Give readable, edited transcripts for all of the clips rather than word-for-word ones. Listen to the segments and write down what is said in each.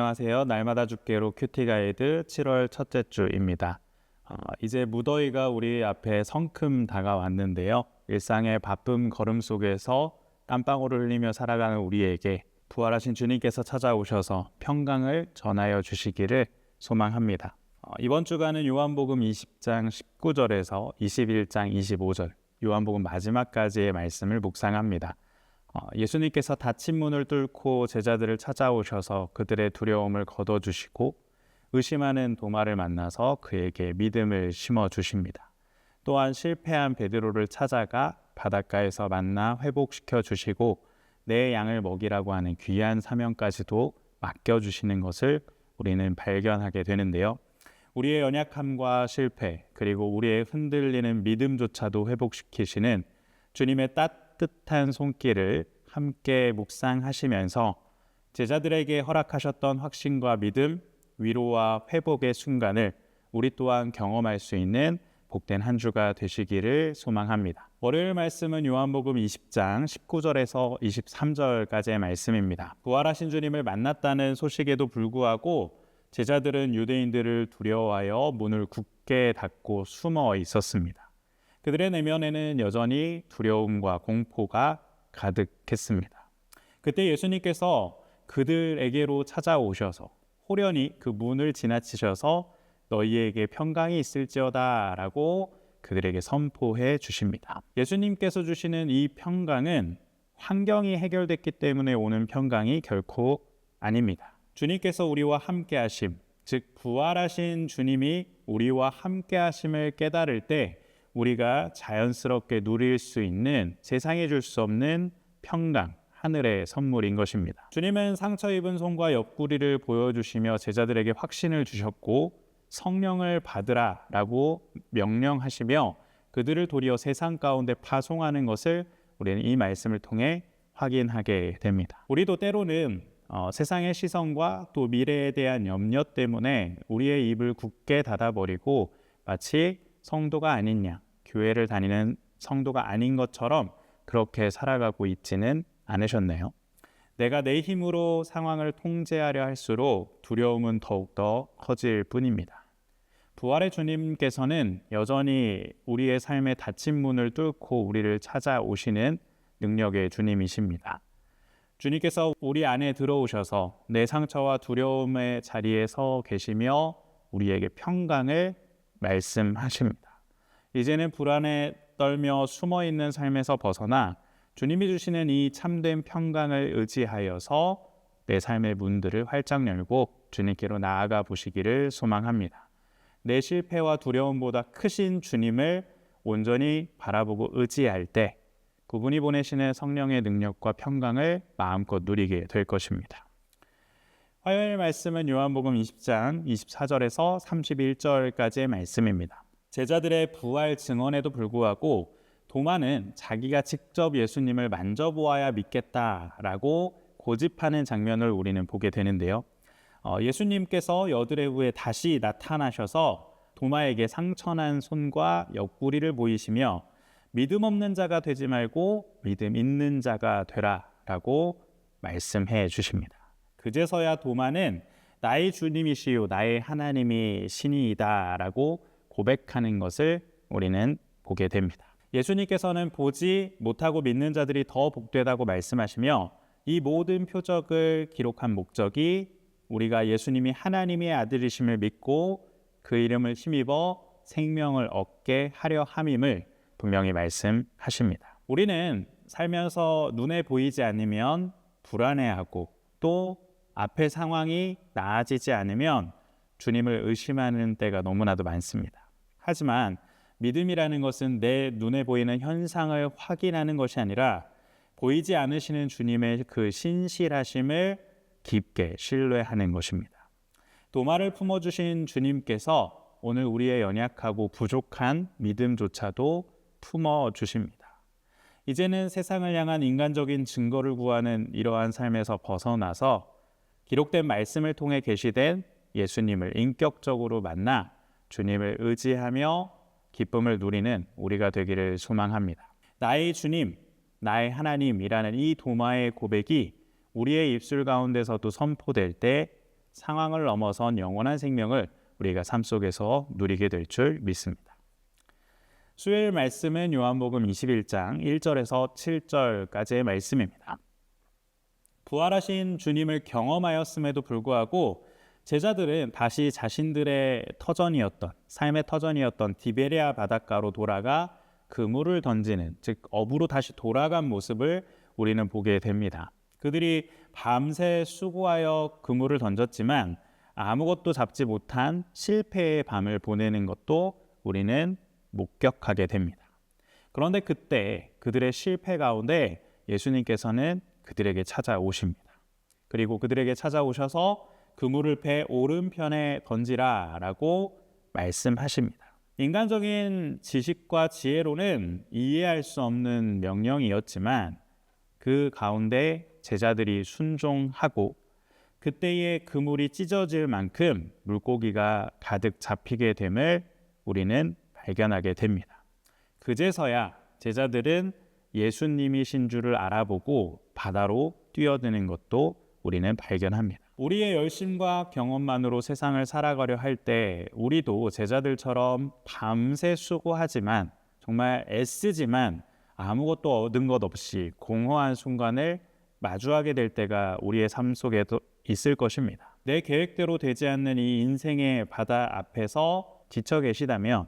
안녕하세요. 날마다 죽게로 큐티 가이드 7월 첫째 주입니다. 이제 무더위가 우리 앞에 성큼 다가왔는데요. 일상의 바쁜 걸음 속에서 땀방울을 흘리며 살아가는 우리에게 부활하신 주님께서 찾아오셔서 평강을 전하여 주시기를 소망합니다. 이번 주간은 요한복음 20장 19절에서 21장 25절, 요한복음 마지막까지의 말씀을 묵상합니다. 예수님께서 닫힌 문을 뚫고 제자들을 찾아오셔서 그들의 두려움을 걷어주시고 의심하는 도마를 만나서 그에게 믿음을 심어주십니다. 또한 실패한 베드로를 찾아가 바닷가에서 만나 회복시켜 주시고 내 양을 먹이라고 하는 귀한 사명까지도 맡겨주시는 것을 우리는 발견하게 되는데요. 우리의 연약함과 실패, 그리고 우리의 흔들리는 믿음조차도 회복시키시는 주님의 따뜻한 손길을 함께 묵상하시면서 제자들에게 허락하셨던 확신과 믿음, 위로와 회복의 순간을 우리 또한 경험할 수 있는 복된 한 주가 되시기를 소망합니다. 월요일 말씀은 요한복음 20장 19절에서 23절까지의 말씀입니다. 부활하신 주님을 만났다는 소식에도 불구하고 제자들은 유대인들을 두려워하여 문을 굳게 닫고 숨어 있었습니다. 그들의 내면에는 여전히 두려움과 공포가 가득했습니다. 그때 예수님께서 그들에게로 찾아오셔서 호련히 그 문을 지나치셔서 너희에게 평강이 있을지어다 라고 그들에게 선포해 주십니다. 예수님께서 주시는 이 평강은 환경이 해결됐기 때문에 오는 평강이 결코 아닙니다. 주님께서 우리와 함께 하심, 즉 부활하신 주님이 우리와 함께 하심을 깨달을 때 우리가 자연스럽게 누릴 수 있는 세상에 줄 수 없는 평강, 하늘의 선물인 것입니다. 주님은 상처 입은 손과 옆구리를 보여주시며 제자들에게 확신을 주셨고 성령을 받으라 라고 명령하시며 그들을 도리어 세상 가운데 파송하는 것을 우리는 이 말씀을 통해 확인하게 됩니다. 우리도 때로는 세상의 시선과 또 미래에 대한 염려 때문에 우리의 입을 굳게 닫아버리고 마치 성도가 아닌 양, 교회를 다니는 성도가 아닌 것처럼 그렇게 살아가고 있지는 않으셨나요? 내가 내 힘으로 상황을 통제하려 할수록 두려움은 더욱더 커질 뿐입니다. 부활의 주님께서는 여전히 우리의 삶의 닫힌 문을 뚫고 우리를 찾아오시는 능력의 주님이십니다. 주님께서 우리 안에 들어오셔서 내 상처와 두려움의 자리에 서 계시며 우리에게 평강을 말씀하십니다. 이제는 불안에 떨며 숨어있는 삶에서 벗어나 주님이 주시는 이 참된 평강을 의지하여서 내 삶의 문들을 활짝 열고 주님께로 나아가 보시기를 소망합니다. 내 실패와 두려움보다 크신 주님을 온전히 바라보고 의지할 때 그분이 보내시는 성령의 능력과 평강을 마음껏 누리게 될 것입니다. 화요일 말씀은 요한복음 20장 24절에서 31절까지의 말씀입니다. 제자들의 부활 증언에도 불구하고 도마는 자기가 직접 예수님을 만져보아야 믿겠다라고 고집하는 장면을 우리는 보게 되는데요. 예수님께서 여드레 후에 다시 나타나셔서 도마에게 상처난 손과 옆구리를 보이시며 믿음 없는 자가 되지 말고 믿음 있는 자가 되라 라고 말씀해 주십니다. 그제서야 도마는 나의 주님이시요 나의 하나님이 신이다 라고 고백하는 것을 우리는 보게 됩니다. 예수님께서는 보지 못하고 믿는 자들이 더 복되다고 말씀하시며 이 모든 표적을 기록한 목적이 우리가 예수님이 하나님의 아들이심을 믿고 그 이름을 힘입어 생명을 얻게 하려 함임을 분명히 말씀하십니다. 우리는 살면서 눈에 보이지 않으면 불안해하고 또 앞의 상황이 나아지지 않으면 주님을 의심하는 때가 너무나도 많습니다. 하지만 믿음이라는 것은 내 눈에 보이는 현상을 확인하는 것이 아니라 보이지 않으시는 주님의 그 신실하심을 깊게 신뢰하는 것입니다. 도마를 품어주신 주님께서 오늘 우리의 연약하고 부족한 믿음조차도 품어주십니다. 이제는 세상을 향한 인간적인 증거를 구하는 이러한 삶에서 벗어나서 기록된 말씀을 통해 계시된 예수님을 인격적으로 만나 주님을 의지하며 기쁨을 누리는 우리가 되기를 소망합니다. 나의 주님, 나의 하나님이라는 이 도마의 고백이 우리의 입술 가운데서도 선포될 때 상황을 넘어선 영원한 생명을 우리가 삶 속에서 누리게 될 줄 믿습니다. 수요일 말씀은 요한복음 21장 1절에서 7절까지의 말씀입니다. 부활하신 주님을 경험하였음에도 불구하고 제자들은 다시 자신들의 삶의 터전이었던 디베랴 바닷가로 돌아가 그물을 던지는, 즉 어부로 다시 돌아간 모습을 우리는 보게 됩니다. 그들이 밤새 수고하여 그물을 던졌지만 아무것도 잡지 못한 실패의 밤을 보내는 것도 우리는 목격하게 됩니다. 그런데 그때 그들의 실패 가운데 예수님께서는 그들에게 찾아오십니다. 그리고 그들에게 찾아오셔서 그물을 배 오른편에 던지라 라고 말씀하십니다. 인간적인 지식과 지혜로는 이해할 수 없는 명령이었지만 그 가운데 제자들이 순종하고 그때의 그물이 찢어질 만큼 물고기가 가득 잡히게 됨을 우리는 발견하게 됩니다. 그제서야 제자들은 예수님이신 줄을 알아보고 바다로 뛰어드는 것도 우리는 발견합니다. 우리의 열심과 경험만으로 세상을 살아가려 할 때 우리도 제자들처럼 밤새 수고하지만 정말 애쓰지만 아무것도 얻은 것 없이 공허한 순간을 마주하게 될 때가 우리의 삶 속에도 있을 것입니다. 내 계획대로 되지 않는 이 인생의 바다 앞에서 지쳐 계시다면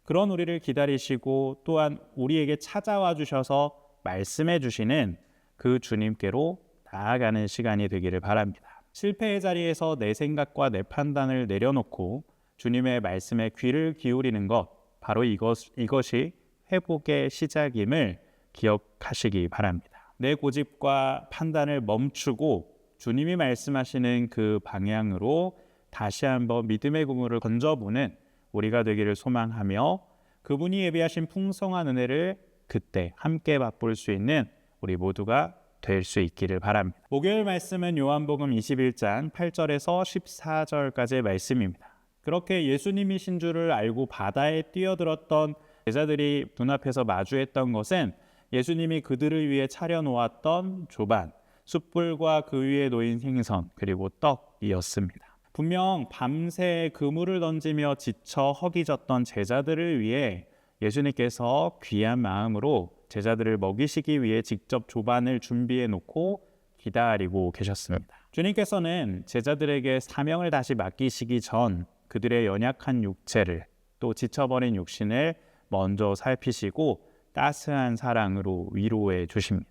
그런 우리를 기다리시고 또한 우리에게 찾아와 주셔서 말씀해 주시는 그 주님께로 나아가는 시간이 되기를 바랍니다. 실패의 자리에서 내 생각과 내 판단을 내려놓고 주님의 말씀에 귀를 기울이는 것, 바로 이것이 회복의 시작임을 기억하시기 바랍니다. 내 고집과 판단을 멈추고 주님이 말씀하시는 그 방향으로 다시 한번 믿음의 그물을 던져보는 우리가 되기를 소망하며 그분이 예비하신 풍성한 은혜를 그때 함께 맛볼 수 있는 우리 모두가 될 수 있기를 바랍니다. 목요일 말씀은 요한복음 21장 8절에서 14절까지의 말씀입니다. 그렇게 예수님이신 줄을 알고 바다에 뛰어들었던 제자들이 눈앞에서 마주했던 것은 예수님이 그들을 위해 차려놓았던 조반, 숯불과 그 위에 놓인 생선, 그리고 떡이었습니다. 분명 밤새 그물을 던지며 지쳐 허기졌던 제자들을 위해 예수님께서 귀한 마음으로 제자들을 먹이시기 위해 직접 조반을 준비해 놓고 기다리고 계셨습니다. 주님께서는 제자들에게 사명을 다시 맡기시기 전 그들의 연약한 육체를 또 지쳐버린 육신을 먼저 살피시고 따스한 사랑으로 위로해 주십니다.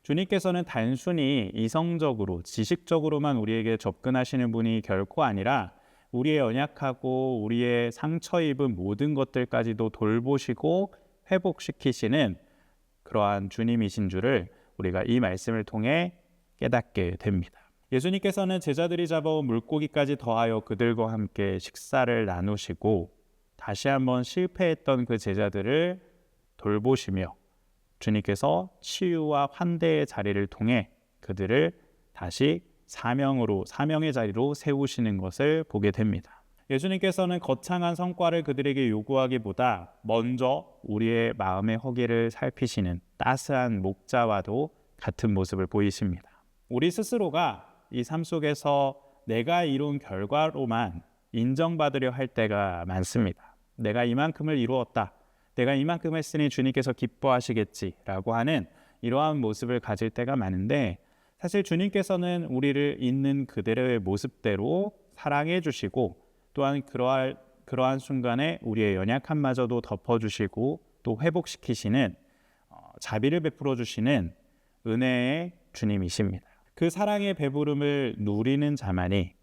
주님께서는 단순히 이성적으로 지식적으로만 우리에게 접근하시는 분이 결코 아니라 우리의 연약하고 우리의 상처 입은 모든 것들까지도 돌보시고 회복시키시는 그러한 주님이신 줄을 우리가 이 말씀을 통해 깨닫게 됩니다. 예수님께서는 제자들이 잡아온 물고기까지 더하여 그들과 함께 식사를 나누시고 다시 한번 실패했던 그 제자들을 돌보시며 주님께서 치유와 환대의 자리를 통해 그들을 다시 사명의 자리로 세우시는 것을 보게 됩니다. 예수님께서는 거창한 성과를 그들에게 요구하기보다 먼저 우리의 마음의 허기를 살피시는 따스한 목자와도 같은 모습을 보이십니다. 우리 스스로가 이 삶 속에서 내가 이룬 결과로만 인정받으려 할 때가 많습니다. 내가 이만큼을 이루었다, 내가 이만큼 했으니 주님께서 기뻐하시겠지라고 하는 이러한 모습을 가질 때가 많은데 사실 주님께서는 우리를 있는 그대로의 모습대로 사랑해 주시고 또한 그러한 순간에 우리의 연약함마저도 덮어주시고 또 회복시키시는 자비를 베풀어 주시는 은혜의 주님이십니다. 그 사랑의 배부름을 누리는 자만이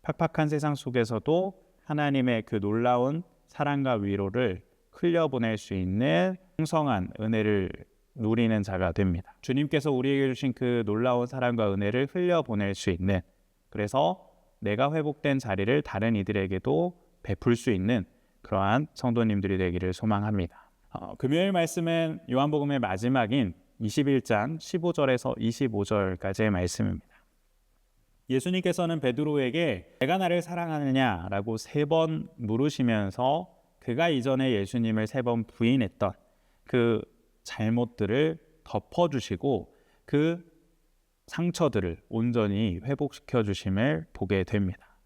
팍팍한 세상 속에서도 하나님의 그 놀라운 사랑과 위로를 흘려보낼 수 있는 풍성한 은혜를 누리는 자가 됩니다. 주님께서 우리에게 주신 그 놀라운 사랑과 은혜를 흘려보낼 수 있는, 그래서 내가 회복된 자리를 다른 이들에게도 베풀 수 있는 그러한 성도님들이 되기를 소망합니다. 금요일 말씀은 요한복음의 마지막인 21장 15절에서 25절까지의 말씀입니다. 예수님께서는 베드로에게 내가 나를 사랑하느냐라고 3번 물으시면서 그가 이전에 예수님을 3번 부인했던 그 잘못들을 덮어주시고 그 상처들을 온전히 회복시켜 주심을 보게 됩니다.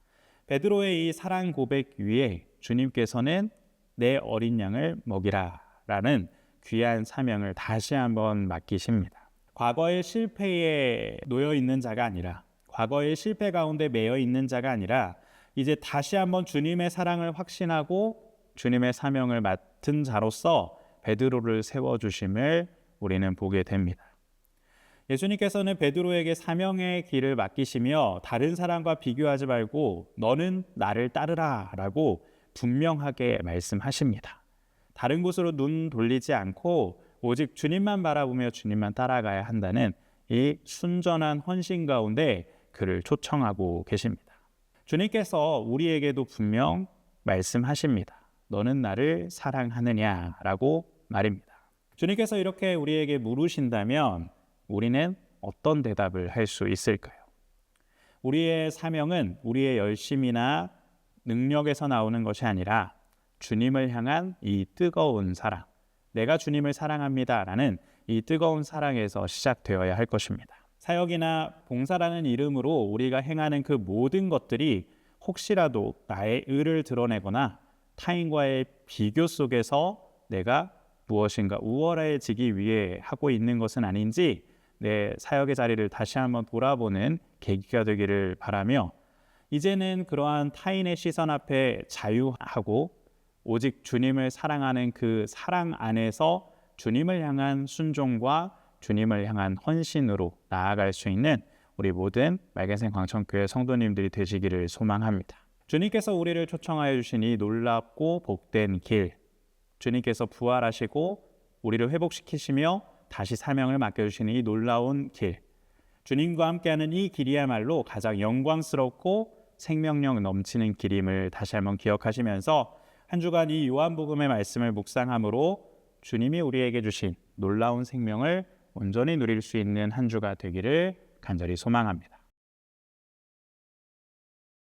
베드로의 이 사랑 고백 위에 주님께서는 내 어린 양을 먹이라 라는 귀한 사명을 다시 한번 맡기십니다. 과거의 실패에 놓여 있는 자가 아니라, 과거의 실패 가운데 매여 있는 자가 아니라 이제 다시 한번 주님의 사랑을 확신하고 주님의 사명을 맡은 자로서 베드로를 세워주심을 우리는 보게 됩니다. 예수님께서는 베드로에게 사명의 길을 맡기시며 다른 사람과 비교하지 말고 너는 나를 따르라 라고 분명하게 말씀하십니다. 다른 곳으로 눈 돌리지 않고 오직 주님만 바라보며 주님만 따라가야 한다는 이 순전한 헌신 가운데 그를 초청하고 계십니다. 주님께서 우리에게도 분명 말씀하십니다. 너는 나를 사랑하느냐라고 말입니다. 주님께서 이렇게 우리에게 물으신다면 우리는 어떤 대답을 할 수 있을까요? 우리의 사명은 우리의 열심이나 능력에서 나오는 것이 아니라 주님을 향한 이 뜨거운 사랑, 내가 주님을 사랑합니다라는 이 뜨거운 사랑에서 시작되어야 할 것입니다. 사역이나 봉사라는 이름으로 우리가 행하는 그 모든 것들이 혹시라도 나의 의를 드러내거나 타인과의 비교 속에서 내가 무엇인가 우월해지기 위해 하고 있는 것은 아닌지 내 사역의 자리를 다시 한번 돌아보는 계기가 되기를 바라며, 이제는 그러한 타인의 시선 앞에 자유하고 오직 주님을 사랑하는 그 사랑 안에서 주님을 향한 순종과 주님을 향한 헌신으로 나아갈 수 있는 우리 모든 말개생 광천교회 성도님들이 되시기를 소망합니다. 주님께서 우리를 초청하여 주신 이 놀랍고 복된 길, 주님께서 부활하시고 우리를 회복시키시며 다시 사명을 맡겨주시는 이 놀라운 길, 주님과 함께하는 이 길이야말로 가장 영광스럽고 생명력 넘치는 길임을 다시 한번 기억하시면서 한 주간 이 요한복음의 말씀을 묵상함으로 주님이 우리에게 주신 놀라운 생명을 온전히 누릴 수 있는 한 주가 되기를 간절히 소망합니다.